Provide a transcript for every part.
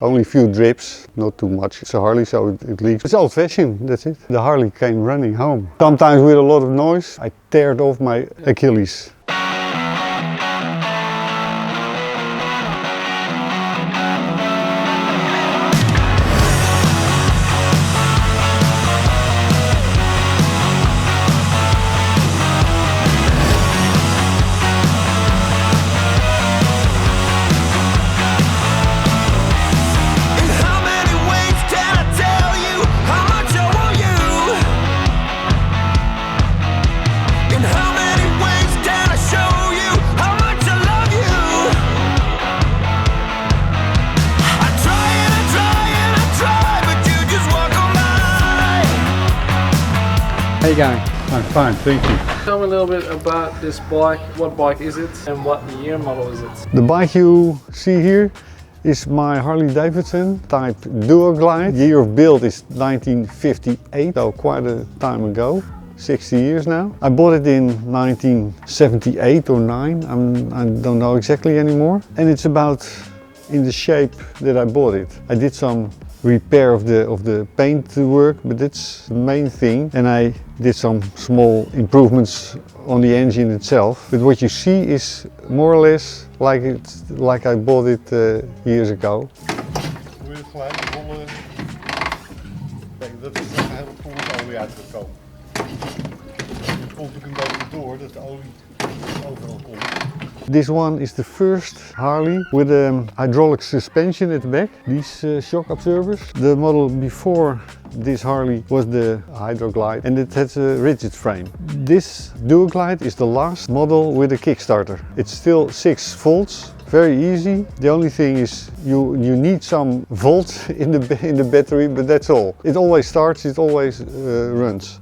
Only a few drips, not too much. It's a Harley, so it leaks. It's old-fashioned, that's it. The Harley came running home. Sometimes with a lot of noise, I teared off my Achilles. How you going? I'm fine, thank you. Tell me a little bit about this bike. What bike is it and what year model is it? The bike you see here is my Harley Davidson type Duo Glide. Year of build is 1958, so quite a time ago. 60 years now. I bought it in 1978 or 9, I don't know exactly anymore. And it's about in the shape that I bought it. I did some repair of the paint work, but that's the main thing. And I did some small improvements on the engine itself. But what you see is more or less like I bought it years ago. Dat is een hele volle olie uitgekomen. Het komt ook een beetje door dat de olie overal komt. This one is the first Harley with a hydraulic suspension at the back, these shock absorbers. The model before this Harley was the Hydroglide and it has a rigid frame. This Duo Glide is the last model with a Kickstarter. It's still 6 volts. Very easy. The only thing is you need some volts in the battery, but that's all. It always starts, it always runs.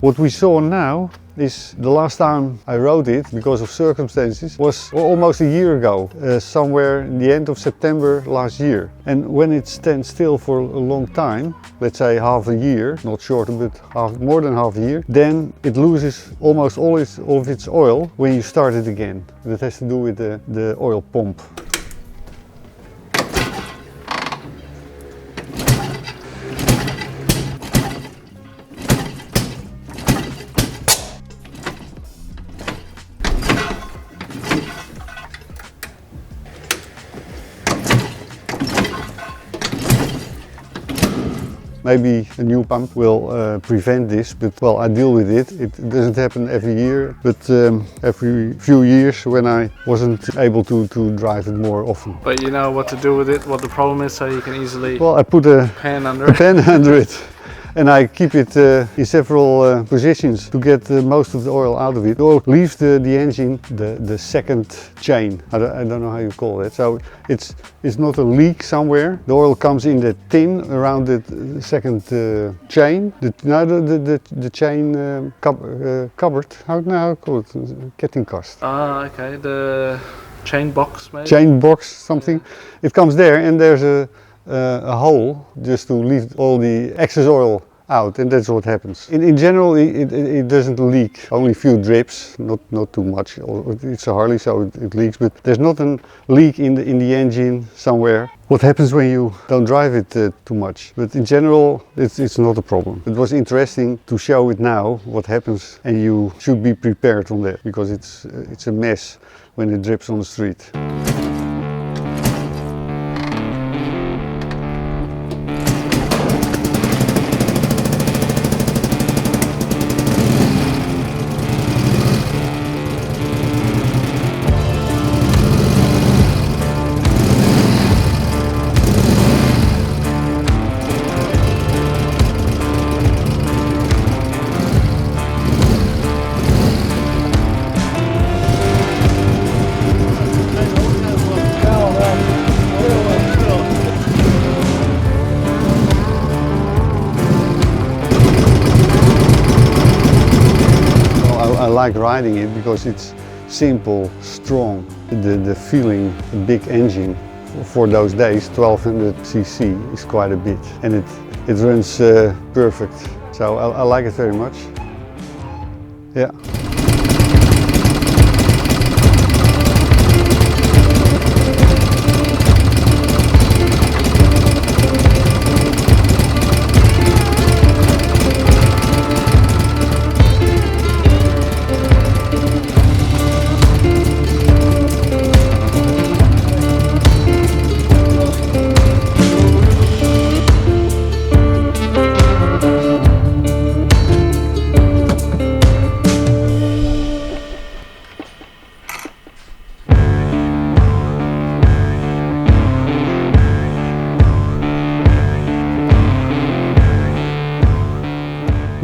What we saw now is the last time I rode it, because of circumstances, was almost a year ago, somewhere in the end of September last year. And when it stands still for a long time, let's say half a year, not shorter but more than half a year, then it loses almost all of its oil when you start it again. That has to do with the oil pump. Maybe a new pump will prevent this, but well, I deal with it. It doesn't happen every year, but every few years when I wasn't able to drive it more often. But you know what to do with it, what the problem is, so you can easily Well, I put a pan under pen under it. And I keep it in several positions to get most of the oil out of it. The oil leaves the engine, the second chain. I don't know how you call it. So it's not a leak somewhere. The oil comes in the tin around the second chain. The chain cupboard. How do call it? Kettingkast. Ah, okay. The chain box maybe? Chain box, something. It comes there and there's a hole just to leave all the excess oil out, and that's what happens. In general, it doesn't leak. Only a few drips, not too much. It's a Harley, so it leaks, but there's not a leak in the engine somewhere. What happens when you don't drive it too much? But in general, it's not a problem. It was interesting to show it now, what happens, and you should be prepared on that, because it's a mess when it drips on the street. I like riding it because it's simple, strong. The feeling, a big engine for those days, 1200 cc is quite a bit, and it runs perfect. So I like it very much. Yeah.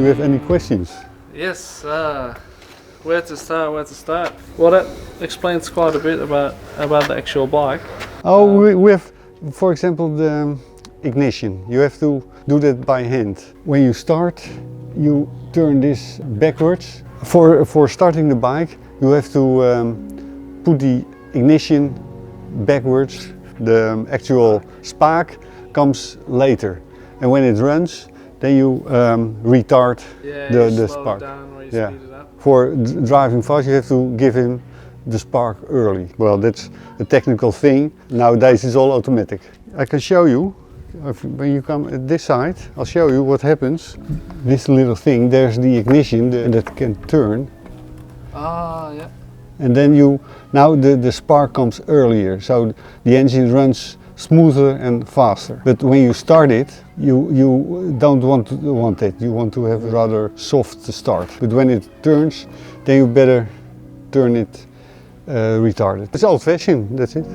you have any questions? Yes, where to start, where to start? Well, that explains quite a bit about the actual bike. Oh, we have, for example, the ignition. You have to do that by hand. When you start, you turn this backwards. For starting the bike, you have to put the ignition backwards. The actual spark comes later. And when it runs, then you retard the spark. Down or you Yeah. speed it up. For driving fast, you have to give him the spark early. Well, that's a technical thing. Nowadays it's all automatic. I can show you. When you come at this side, I'll show you what happens. This little thing, there's the ignition that can turn. Ah, yeah. And then now the spark comes earlier, so the engine runs smoother and faster. But when you start it, you don't want it. You want to have a rather soft start. But when it turns, then you better turn it retarded. It's old-fashioned, that's it.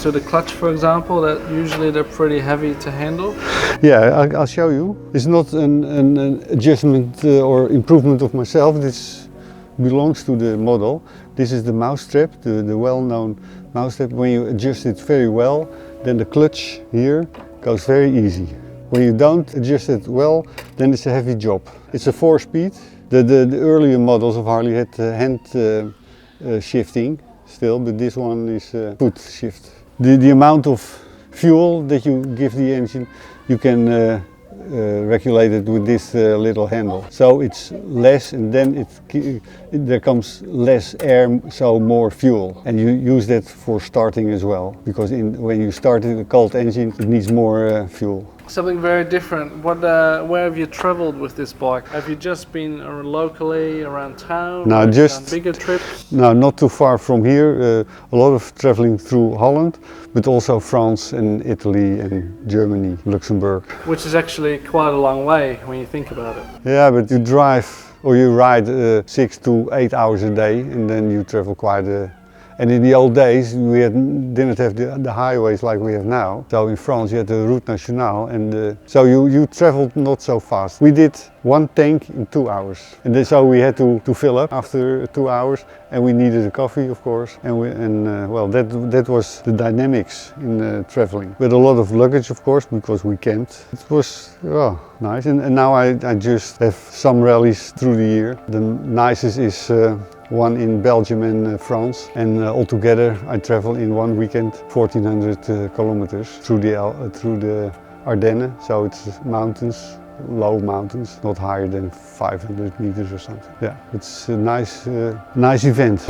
To the clutch, for example, that usually they're pretty heavy to handle. Yeah, I'll show you. It's not an adjustment or improvement of myself. This belongs to the model. This is the mousetrap, the well-known mousetrap. When you adjust it very well, then the clutch here goes very easy. When you don't adjust it well, then it's a heavy job. It's a 4-speed. The earlier models of Harley had hand shifting still, but this one is foot shift. The amount of fuel that you give the engine, you can regulate it with this little handle. So it's less, and then there comes less air, so more fuel. And you use that for starting as well, because when you start a cold engine, it needs more fuel. Something very different. Where have you traveled with this bike? Have you just been locally around town? No, or have you just done bigger trips. No, not too far from here. A lot of traveling through Holland, but also France and Italy and Germany, Luxembourg. Which is actually quite a long way when you think about it. Yeah, but you drive or you ride 6 to 8 hours a day, and then you travel quite and in the old days, we didn't have the highways like we have now. So in France, you had the Route Nationale, and so you traveled not so fast. We did 1 tank in 2 hours, and then, so we had to fill up after 2 hours, and we needed a coffee, of course. Well, that was the dynamics in traveling. With a lot of luggage, of course, because we camped. It was nice, and now I just have some rallies through the year. The nicest is one in Belgium and France, and altogether I travel in 1 weekend 1400 kilometers through the Ardennes. So it's mountains, low mountains, not higher than 500 meters or something. Yeah, it's a nice event.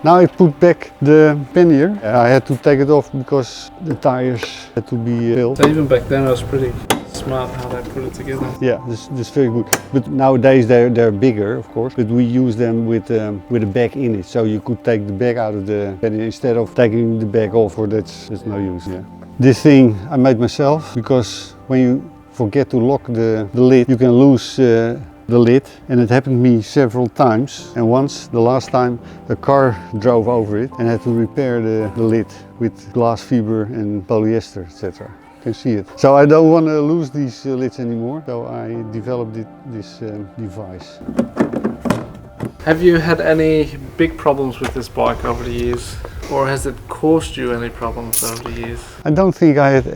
Now I put back the pannier. I had to take it off because the tires had to be filled. So even back then, I was pretty smart how they put it together. Yeah, this is very good. But nowadays they're bigger, of course. But we use them with a bag in it, so you could take the bag out of the pannier instead of taking the bag off. Or that's no use. Yeah. This thing I made myself, because when you forget to lock the lid, you can lose the lid, and it happened to me several times. And once, the last time, a car drove over it and had to repair the lid with glass fiber and polyester, etc. You can see it. So I don't want to lose these lids anymore, so I developed this device. Have you had any big problems with this bike over the years? Or has it caused you any problems over the years? I don't think I had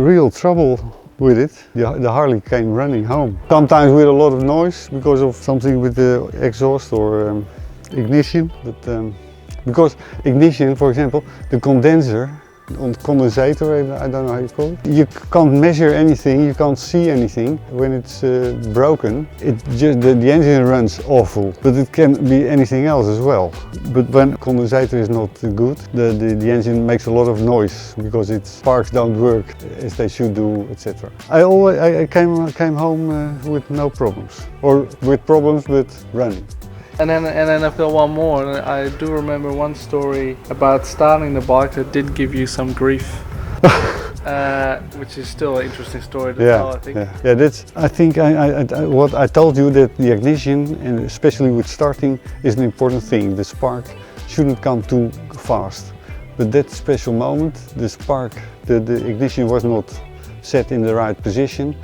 real trouble with it, the Harley came running home. Sometimes with a lot of noise because of something with the exhaust or ignition. But because ignition, for example, the condenser, condensator, I don't know how you call it. You can't measure anything, you can't see anything when it's broken. It just the engine runs awful, but it can be anything else as well. But when condensator is not good, the engine makes a lot of noise because its sparks don't work as they should do, etc. I came home with no problems, or with problems but running. And then I've got one more. And I do remember one story about starting the bike that did give you some grief, which is still an interesting story to tell, I think. Yeah. That's. I think what I told you, that the ignition, and especially with starting, is an important thing. The spark shouldn't come too fast. But that special moment, the spark, the ignition was not set in the right position.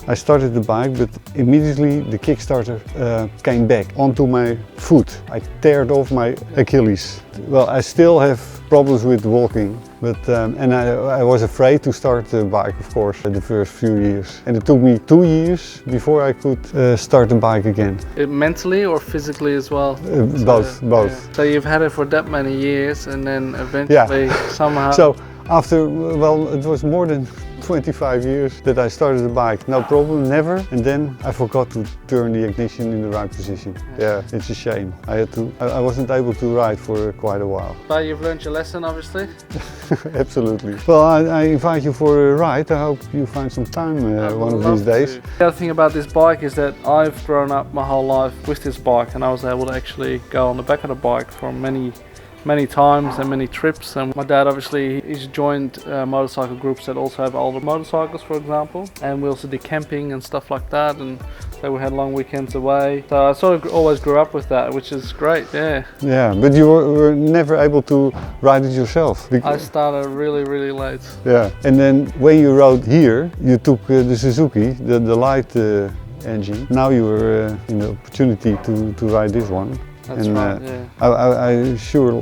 I started the bike, but immediately the Kickstarter came back onto my foot. I teared off my Achilles. Well, I still have problems with walking, but and I was afraid to start the bike, of course, the first few years. And it took me 2 years before I could start the bike again. Mentally or physically as well? Both. Yeah. So you've had it for that many years, and then eventually somehow... So after, well, it was more than 25 years that I started the bike, no problem, never. And then I forgot to turn the ignition in the right position. Yeah, it's a shame. I wasn't able to ride for quite a while. But you've learned your lesson, obviously. Absolutely. Well, I invite you for a ride. I hope you find some time one of these days. The other thing about this bike is that I've grown up my whole life with this bike, and I was able to actually go on the back of the bike for many times and many trips. And my dad, obviously, he's joined motorcycle groups that also have older motorcycles, for example, and we also did camping and stuff like that, and so we had long weekends away. So I sort of always grew up with that, which is great. Yeah, but you were never able to ride it yourself. I started really late. Yeah, and then when you rode here, you took the Suzuki, the light engine. Now you were in the opportunity to ride this one. That's right, I sure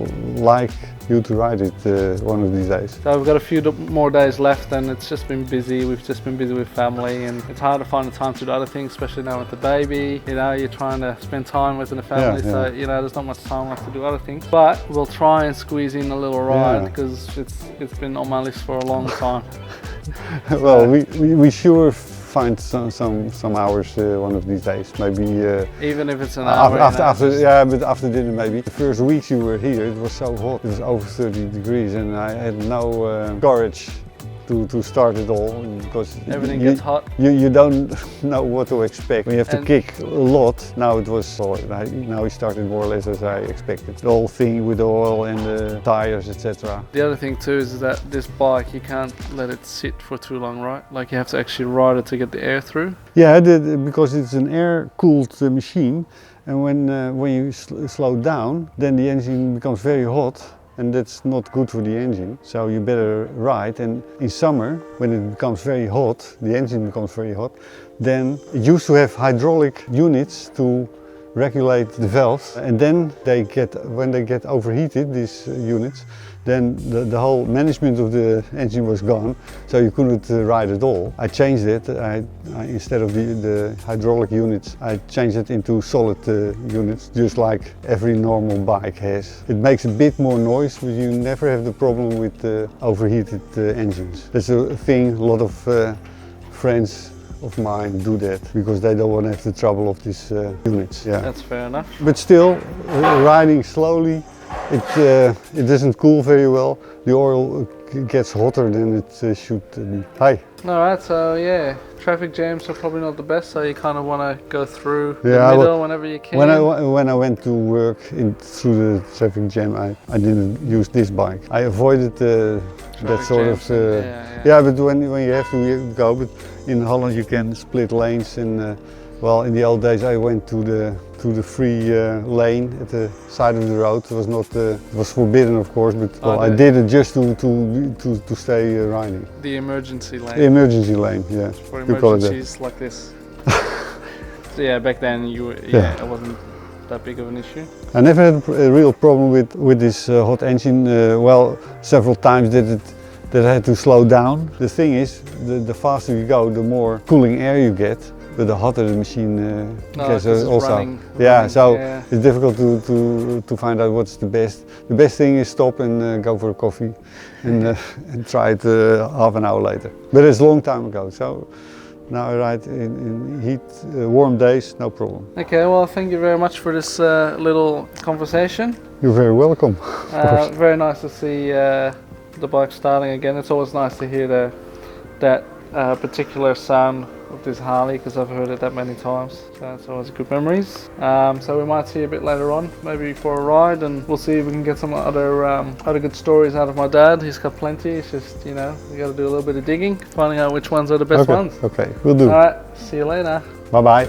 like you to ride it one of these days. So we've got a few more days left, and it's just been busy. We've just been busy with family, and it's hard to find the time to do other things, especially now with the baby. You know, you're trying to spend time within the family, so you know, there's not much time left to do other things. But we'll try and squeeze in a little ride because it's been on my list for a long time. Well, we sure find some hours one of these days, maybe. Even if it's an hour. After dinner maybe. The first weeks you were here, it was so hot. It was over 30 degrees, and I had no courage to start it all because everything gets hot. You don't know what to expect. When you have to kick a lot, now it was solid. Now it started more or less as I expected. The whole thing with the oil and the tires, etc. The other thing too is that this bike, you can't let it sit for too long, right? Like you have to actually ride it to get the air through. Yeah, because it's an air-cooled machine, and when you slow down, then the engine becomes very hot. And that's not good for the engine, so you better ride. And in summer, when it becomes very hot, the engine becomes very hot, then it used to have hydraulic units to regulate the valves, and then when they get overheated, these units, then the whole management of the engine was gone, so you couldn't ride at all. I changed it. Instead of the hydraulic units, I changed it into solid units, just like every normal bike has. It makes a bit more noise, but you never have the problem with overheated engines. That's a thing a lot of friends of mine do that because they don't want to have the trouble of these units. Yeah, that's fair enough. But still, riding slowly, it doesn't cool very well. The oil gets hotter than it should be. Hi. Alright, so yeah, traffic jams are probably not the best, so you kind of want to go through the middle whenever you can. When I went to work through the traffic jam, I didn't use this bike. I avoided that sort of. Yeah, but when you have to go, but in Holland you can split lanes, and well, in the old days I went to the free lane at the side of the road. It was not, it was forbidden, of course, but well, I did it just to stay riding. The emergency lane. The emergency lane, yeah. For emergencies like this. So yeah, back then it wasn't that big of an issue. I never had a real problem with this hot engine. Well, several times that that I had to slow down. The thing is, the faster you go, the more cooling air you get, but the hotter the machine gets 'cause it's also. running, So yeah. it's difficult to find out what's the best. The best thing is stop and go for a coffee and try it half an hour later. But it's a long time ago, so now I ride in heat, warm days, no problem. Okay, well, thank you very much for this little conversation. You're very welcome. Very nice to see the bike starting again. It's always nice to hear that particular sound of this Harley, because I've heard it that many times. So it's always good memories. So we might see you a bit later on, maybe for a ride, and we'll see if we can get some other good stories out of my dad. He's got plenty. It's just, you know, we got to do a little bit of digging, finding out which ones are the best ones. Okay, we'll do. All right, see you later. Bye bye.